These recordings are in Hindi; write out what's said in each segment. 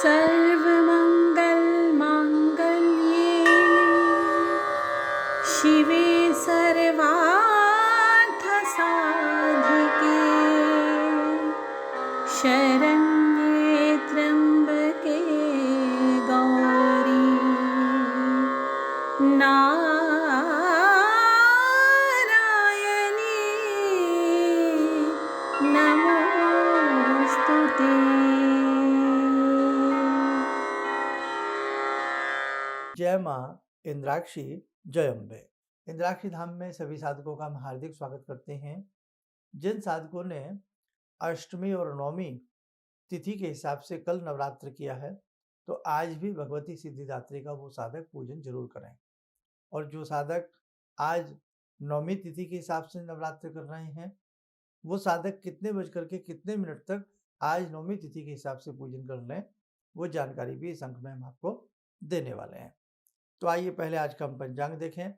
सर्वमङ्गलमाङ्गल्ये शिवे सर्वार्थसाधिके शरण्ये त्र्यम्बके गौरी नारायणी नमोस्तुते। जय माँ इंद्राक्षी जय अम्बे। इंद्राक्षी धाम में सभी साधकों का हम हार्दिक स्वागत करते हैं। जिन साधकों ने अष्टमी और नवमी तिथि के हिसाब से कल नवरात्र किया है तो आज भी भगवती सिद्धिदात्री का वो साधक पूजन जरूर करें। और जो साधक आज नवमी तिथि के हिसाब से नवरात्र कर रहे हैं वो साधक कितने बज करके कितने मिनट तक आज नवमी तिथि के हिसाब से पूजन कर लें, वो जानकारी भी इस अंक में हम आपको देने वाले हैं। तो आइए पहले आज का हम पंचांग देखें।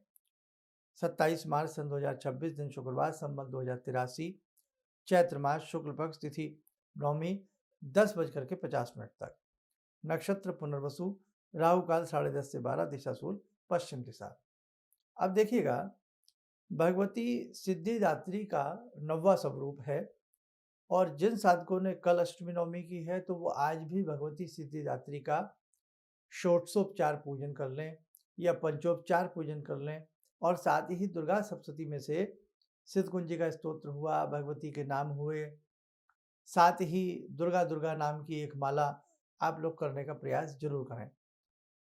27 मार्च सन 2026 दिन शुक्रवार संवत 2083 चैत्र मास शुक्ल पक्ष तिथि नवमी 10:50 तक। नक्षत्र पुनर्वसु, राहु काल 10:30 से 12, दिशा सूल पश्चिम दिशा। अब देखिएगा, भगवती सिद्धिदात्री का 9वां स्वरूप है और जिन साधकों ने कल अष्टमी नवमी की है तो वो आज भी भगवती सिद्धिदात्री का षोडशोपचार पूजन कर लें या पंचोपचार पूजन कर लें। और साथ ही दुर्गा सप्तशती में से सिद्धकुंजी का स्तोत्र हुआ, भगवती के नाम हुए, साथ ही दुर्गा दुर्गा नाम की एक माला आप लोग करने का प्रयास जरूर करें।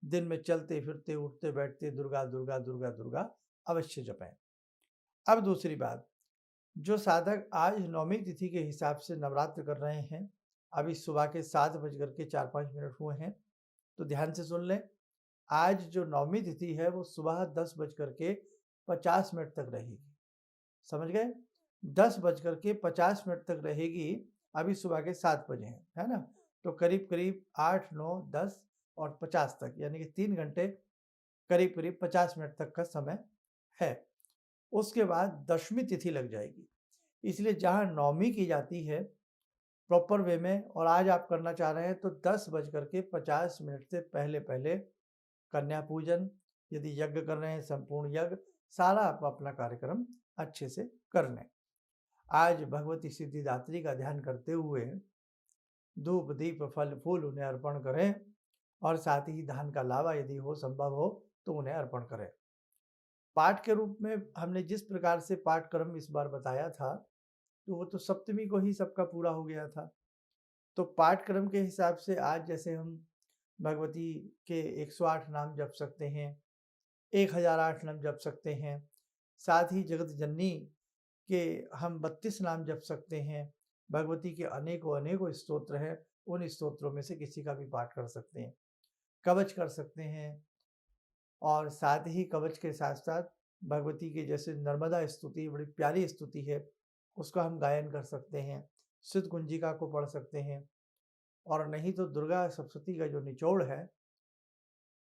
दिन में चलते फिरते उठते बैठते दुर्गा दुर्गा दुर्गा दुर्गा अवश्य जपें। अब दूसरी बात, जो साधक आज नवमी तिथि के हिसाब से नवरात्र कर रहे हैं, अभी सुबह के 7:04-5 हुए हैं, तो ध्यान से सुन लें। आज जो नवमी तिथि है वो सुबह 10:50 तक रहेगी। समझ गए? 10:50 तक रहेगी। अभी सुबह के 7 बजे हैं, है ना? तो करीब करीब 8, 9, 10 और 50 तक, यानी कि 3 घंटे करीब करीब 50 मिनट तक का समय है। उसके बाद दशमी तिथि लग जाएगी। इसलिए जहाँ नवमी की जाती है प्रॉपर वे में और आज आप करना चाह रहे हैं तो 10:50 से पहले पहले कन्या पूजन, यदि यज्ञ कर रहे हैं संपूर्ण यज्ञ, सारा आप अपना कार्यक्रम अच्छे से कर लें। आज भगवती सिद्धिदात्री का ध्यान करते हुए धूप दीप फल फूल उन्हें अर्पण करें और साथ ही धान का लावा यदि हो संभव हो तो उन्हें अर्पण करें। पाठ के रूप में हमने जिस प्रकार से पाठक्रम इस बार बताया था तो वो तो सप्तमी को ही सबका पूरा हो गया था। तो पाठक्रम के हिसाब से आज जैसे हम भगवती के 108 नाम जप सकते हैं, 1008 नाम जप सकते हैं, साथ ही जगत जननी के हम 32 नाम जप सकते हैं। भगवती के अनेकों अनेकों स्तोत्र हैं, उन स्तोत्रों में से किसी का भी पाठ कर सकते हैं, कवच कर सकते हैं। और साथ ही कवच के साथ साथ भगवती के जैसे नर्मदा स्तुति बड़ी प्यारी स्तुति है, उसका हम गायन कर सकते हैं, सिद्ध कुंजिका को पढ़ सकते हैं। और नहीं तो दुर्गा सप्तशती का जो निचोड़ है,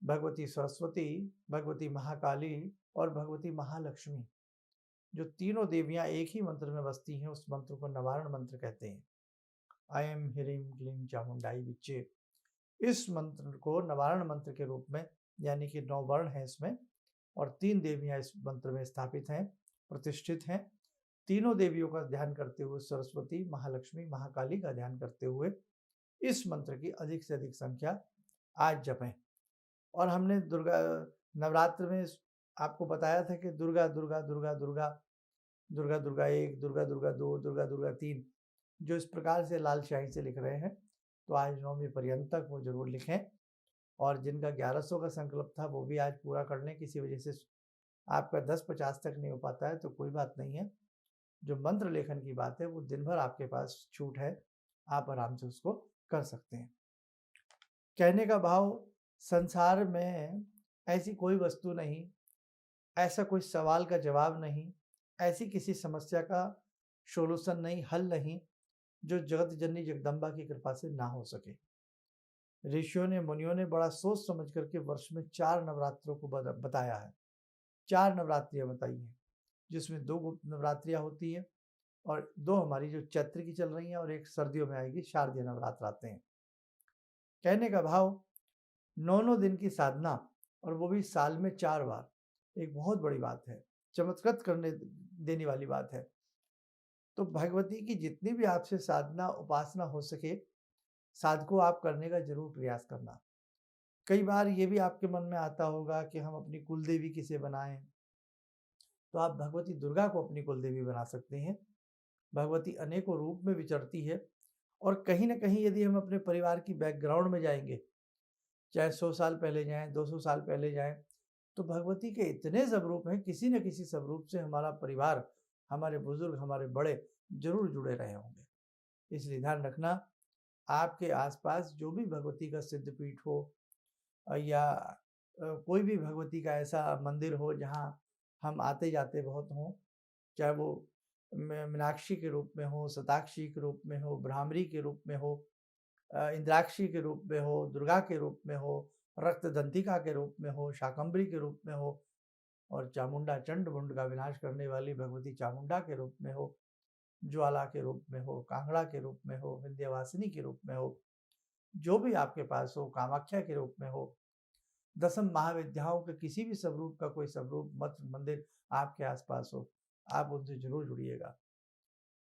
भगवती सरस्वती, भगवती महाकाली और भगवती महालक्ष्मी, जो तीनों देवियां एक ही मंत्र में बसती हैं, उस मंत्र को नवारण मंत्र कहते हैं। ऐं ह्रीं क्लीं चामुंडाई विच्चे। इस मंत्र को नवारण मंत्र के रूप में, यानी कि 9 वर्ण है इसमें और 3 देवियां इस मंत्र में स्थापित हैं, प्रतिष्ठित हैं। तीनों देवियों का ध्यान करते हुए, सरस्वती, महालक्ष्मी, महाकाली का ध्यान करते हुए इस मंत्र की अधिक से अधिक संख्या आज जपें। और हमने दुर्गा नवरात्र में आपको बताया था कि दुर्गा दुर्गा दुर्गा दुर्गा दुर्गा दुर्गा 1, दुर्गा दुर्गा 2, दुर्गा दुर्गा 3, जो इस प्रकार से लाल स्याही से लिख रहे हैं तो आज नवमी पर्यंत तक वो जरूर लिखें। और जिनका 1100 का संकल्प था वो भी आज पूरा कर लें। किसी वजह से आपका 10:50 तक नहीं हो पाता है तो कोई बात नहीं है। जो मंत्र लेखन की बात है वो दिन भर आपके पास छूट है, आप आराम से उसको कर सकते हैं। कहने का भाव, संसार में ऐसी कोई वस्तु नहीं, ऐसा कोई सवाल का जवाब नहीं, ऐसी किसी समस्या का सोल्यूशन नहीं, हल नहीं, जो जगत जननी जगदम्बा की कृपा से ना हो सके। ऋषियों ने, मुनियों ने बड़ा सोच समझ करके वर्ष में 4 नवरात्रों को बताया है। 4 नवरात्रियां बताई हैं, जिसमें 2 गुप्त नवरात्रियां होती हैं और 2 हमारी जो चैत्र की चल रही हैं और एक सर्दियों में आएगी, शारदीय नवरात्र आते हैं। कहने का भाव 9 दिन की साधना और वो भी साल में 4 बार, एक बहुत बड़ी बात है, चमत्कृत करने देने वाली बात है। तो भगवती की जितनी भी आपसे साधना उपासना हो सके, साधकों आप करने का जरूर प्रयास करना। कई बार ये भी आपके मन में आता होगा कि हम अपनी कुलदेवी किसे बनाएं, तो आप भगवती दुर्गा को अपनी कुलदेवी बना सकते हैं। भगवती अनेकों रूप में विचरती है और कहीं ना कहीं यदि हम अपने परिवार की बैकग्राउंड में जाएंगे, चाहे 100 साल पहले जाएं, 200 साल पहले जाएं, तो भगवती के इतने स्वरूप हैं, किसी न किसी स्वरूप से हमारा परिवार, हमारे बुजुर्ग, हमारे बड़े जरूर जुड़े रहे होंगे। इसलिए ध्यान रखना, आपके आसपास जो भी भगवती का सिद्धपीठ हो या कोई भी भगवती का ऐसा मंदिर हो जहाँ हम आते जाते बहुत हों, चाहे वो मीनाक्षी के रूप में हो, शताक्षी के रूप में हो, भ्रामरी के रूप में हो, इंद्राक्षी के रूप में हो, दुर्गा के रूप में हो, रक्तदंतिका के रूप में हो, शाकंभरी के रूप में हो, और चामुंडा चंड मुंड का विनाश करने वाली भगवती चामुंडा के रूप में हो, ज्वाला के रूप में हो, कांगड़ा के रूप में हो, विंध्यवासिनी के रूप में हो, जो भी आपके पास हो, कामाख्या के रूप में हो, दसम महाविद्याओं के किसी भी स्वरूप का कोई स्वरूप मठ मंदिर आपके आसपास हो, आप उनसे जरूर जुड़िएगा।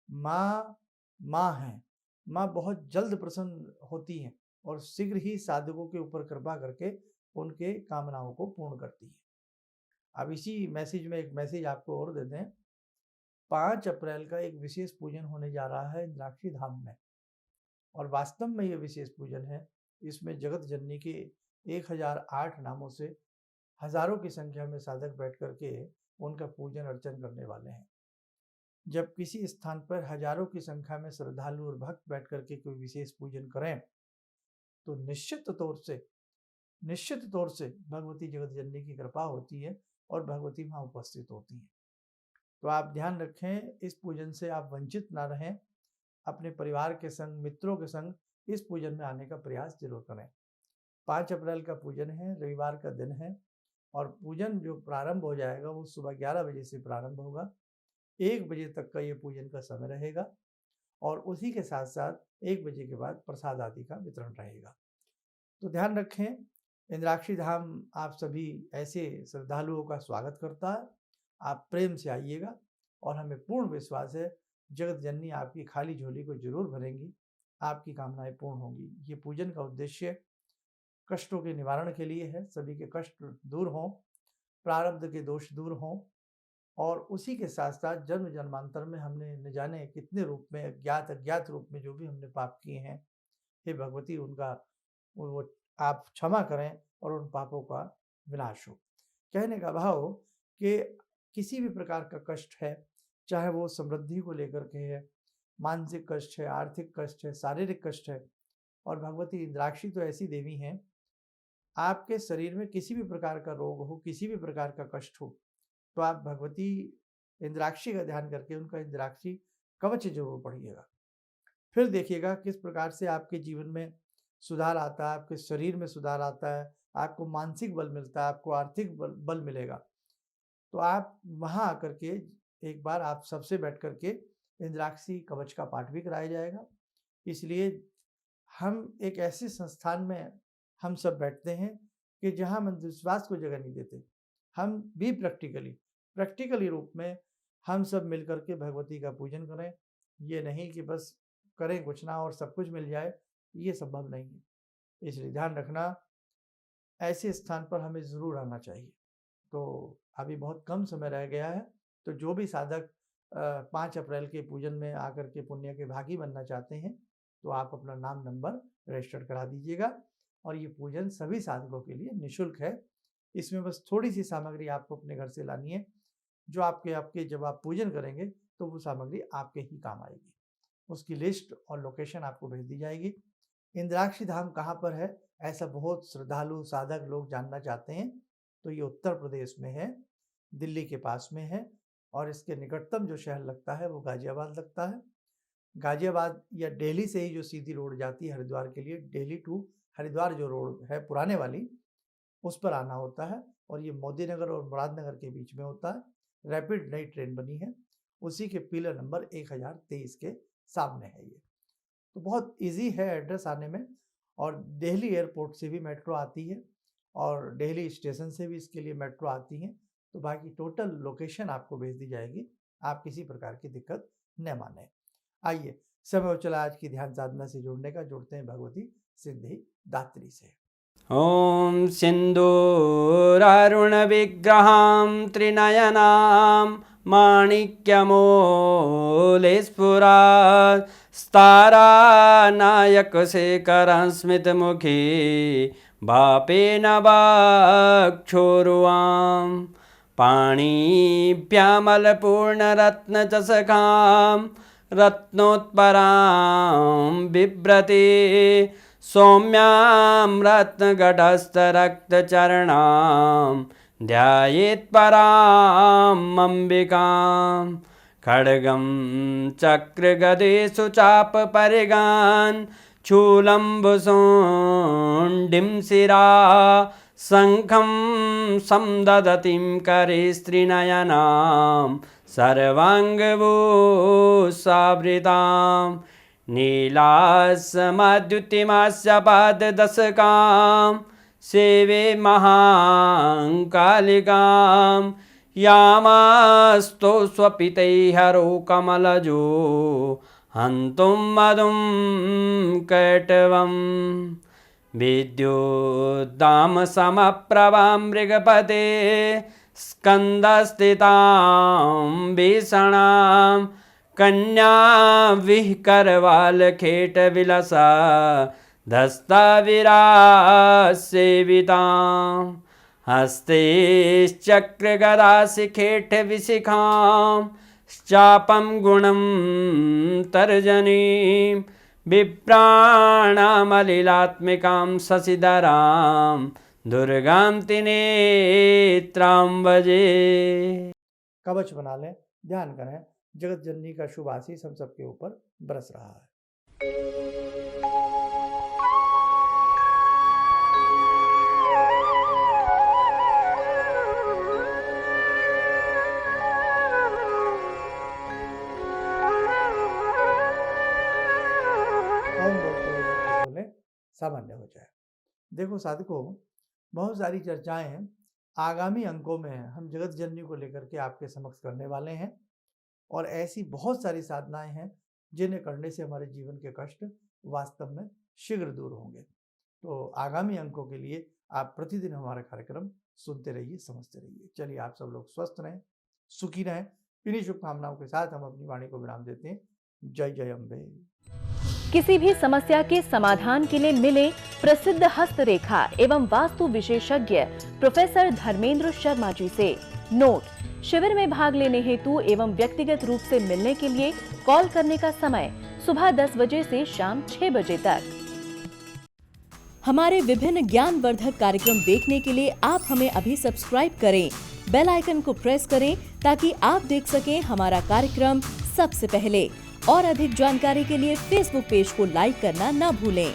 माँ हैं, माँ बहुत जल्द प्रसन्न होती हैं और शीघ्र ही साधकों के ऊपर कृपा करके उनके कामनाओं को पूर्ण करती है। अब इसी मैसेज में एक मैसेज आपको और दे दें, 5 अप्रैल का एक विशेष पूजन होने जा रहा है इंद्राक्षी धाम में, और वास्तव में ये विशेष पूजन है। इसमें जगत जननी के 1008 नामों से हजारों की संख्या में साधक बैठ करके उनका पूजन अर्चन करने वाले हैं। जब किसी स्थान पर हजारों की संख्या में श्रद्धालु और भक्त बैठ करके कोई विशेष पूजन करें, तो निश्चित तौर से भगवती जगत जननी की कृपा होती है और भगवती वहाँ उपस्थित होती हैं। तो आप ध्यान रखें, इस पूजन से आप वंचित ना रहें। अपने परिवार के संग, मित्रों के संग इस पूजन में आने का प्रयास जरूर करें। 5 अप्रैल का पूजन है, रविवार का दिन है, और पूजन जो प्रारंभ हो जाएगा वो सुबह 11 बजे से प्रारंभ होगा। 1 बजे तक का ये पूजन का समय रहेगा और उसी के साथ साथ 1 बजे के बाद प्रसाद आदि का वितरण रहेगा। तो ध्यान रखें, इंद्राक्षी धाम आप सभी ऐसे श्रद्धालुओं का स्वागत करता है। आप प्रेम से आइएगा और हमें पूर्ण विश्वास है जगत जननी आपकी खाली झोली को जरूर भरेंगी, आपकी कामनाएं पूर्ण होंगी। ये पूजन का उद्देश्य कष्टों के निवारण के लिए है, सभी के कष्ट दूर हों, प्रारब्ध के दोष दूर हों, और उसी के साथ साथ जन्म जन्मांतर में हमने न जाने कितने रूप में, अज्ञात अज्ञात रूप में जो भी हमने पाप किए हैं, हे भगवती उनका वो आप क्षमा करें और उन पापों का विनाश हो। कहने का भाव कि किसी भी प्रकार का कष्ट है, चाहे वो समृद्धि को लेकर के है, मानसिक कष्ट है, आर्थिक कष्ट है, शारीरिक कष्ट है, और भगवती इंद्राक्षी तो ऐसी देवी हैं, आपके शरीर में किसी भी प्रकार का रोग हो, किसी भी प्रकार का कष्ट हो, तो आप भगवती इंद्राक्षी का ध्यान करके उनका इंद्राक्षी कवच जरूर पढ़िएगा। फिर देखिएगा किस प्रकार से आपके जीवन में सुधार आता है, आपके शरीर में सुधार आता है, आपको मानसिक बल मिलता है, आपको आर्थिक बल मिलेगा। तो आप वहाँ आकर के एक बार आप सबसे बैठ करके इंद्राक्षी कवच का पाठ भी कराया जाएगा। इसलिए हम एक ऐसे संस्थान में हम सब बैठते हैं कि जहाँ हम अंधविश्वास को जगह नहीं देते। हम भी प्रैक्टिकली रूप में हम सब मिलकर के भगवती का पूजन करें। ये नहीं कि बस करें कुछ ना और सब कुछ मिल जाए, ये संभव नहीं है। इसलिए ध्यान रखना, ऐसे स्थान पर हमें ज़रूर आना चाहिए। तो अभी बहुत कम समय रह गया है, तो जो भी साधक 5 अप्रैल के पूजन में आकर के पुण्य के भागी बनना चाहते हैं, तो आप अपना नाम नंबर रजिस्टर करा दीजिएगा। और ये पूजन सभी साधकों के लिए निःशुल्क है। इसमें बस थोड़ी सी सामग्री आपको अपने घर से लानी है, जो आपके जब आप पूजन करेंगे तो वो सामग्री आपके ही काम आएगी। उसकी लिस्ट और लोकेशन आपको भेज दी जाएगी। इंद्राक्षी धाम कहाँ पर है, ऐसा बहुत श्रद्धालु साधक लोग जानना चाहते हैं, तो ये उत्तर प्रदेश में है, दिल्ली के पास में है, और इसके निकटतम जो शहर लगता है वो गाजियाबाद लगता है। गाजियाबाद या दिल्ली से ही जो सीधी रोड जाती है हरिद्वार के लिए, दिल्ली टू हरिद्वार जो रोड है पुराने वाली, उस पर आना होता है, और ये मोदी नगर और मुरादनगर के बीच में होता है। रैपिड नई ट्रेन बनी है, उसी के पिलर नंबर 1023 के सामने है ये। तो बहुत इजी है एड्रेस आने में, और दिल्ली एयरपोर्ट से भी मेट्रो आती है और दिल्ली स्टेशन से भी इसके लिए मेट्रो आती हैं। तो बाकी टोटल लोकेशन आपको भेज दी जाएगी, आप किसी प्रकार की दिक्कत न माने। आइए, समय हो चला आज की ध्यान साधना से जुड़ने का। जुड़ते हैं भगवती सिद्धि दात्री से। ॐ सिन्दूरारुणविग्रहां त्रिनयनां माणिक्यमूलस्फुरात् स्तारानायकशेखरं स्मितमुखी वापेन वक्षोरुवां पाणिभ्यामलपूर्णरत्नचषकां रत्नोत्परां बिभ्रति सौम्यां रत्नगटस्थरक्तचरणां ध्यायेत्पराम् अम्बिकां खड्गं चक्रगदेषु चापपरिगान् शूलम्बुशुण्डिं शिरा शङ्खं संदधतीं करे स्त्रीनयनां सर्वाङ्गभूषावृतां नीलासमद्युतिमास्य पाददशकां सेवे महाकालिकां यामास्तो स्वपितैहरो कमलजो हन्तुं मधुं कैटवं विद्युद्दामसमप्रभां मृगपते स्कन्दस्थितां भीषणां कन्या विहकरवालखेटविलसा धस्ताविरासेवितां हस्तैश्चक्रगदाशिखेटविशिखां चापं गुणं तर्जनीं बिभ्राणामलिलात्मिकां शशिधरां दुर्गां त्रिनेत्रां भजे। कवच बना लें, ध्यान करें, जगत जननी का शुभ आशीष हम सबके ऊपर बरस रहा है। बोले सामान्य हो जाए। देखो साधकों, बहुत सारी चर्चाएं हैं आगामी अंकों में हम जगत जननी को लेकर के आपके समक्ष करने वाले हैं और ऐसी बहुत सारी साधनाएं हैं जिन्हें करने से हमारे जीवन के कष्ट वास्तव में शीघ्र दूर होंगे। तो आगामी अंकों के लिए आप प्रतिदिन हमारा कार्यक्रम सुनते रहिए, समझते रहिए। चलिए, आप सब लोग स्वस्थ रहें, सुखी रहें। इन्हीं शुभकामनाओं के साथ हम अपनी वाणी को विराम देते हैं। जय जय अम्बे। किसी भी समस्या के समाधान के लिए मिले प्रसिद्ध हस्तरेखा एवं वास्तु विशेषज्ञ प्रोफेसर धर्मेंद्र शर्मा जी से। नोट: शिविर में भाग लेने हेतु एवं व्यक्तिगत रूप से मिलने के लिए कॉल करने का समय सुबह 10 बजे से शाम 6 बजे तक। हमारे विभिन्न ज्ञानवर्धक कार्यक्रम देखने के लिए आप हमें अभी सब्सक्राइब करें, बेल आइकन को प्रेस करें ताकि आप देख सकें हमारा कार्यक्रम सबसे पहले। और अधिक जानकारी के लिए फेसबुक पेज को लाइक करना न भूलें।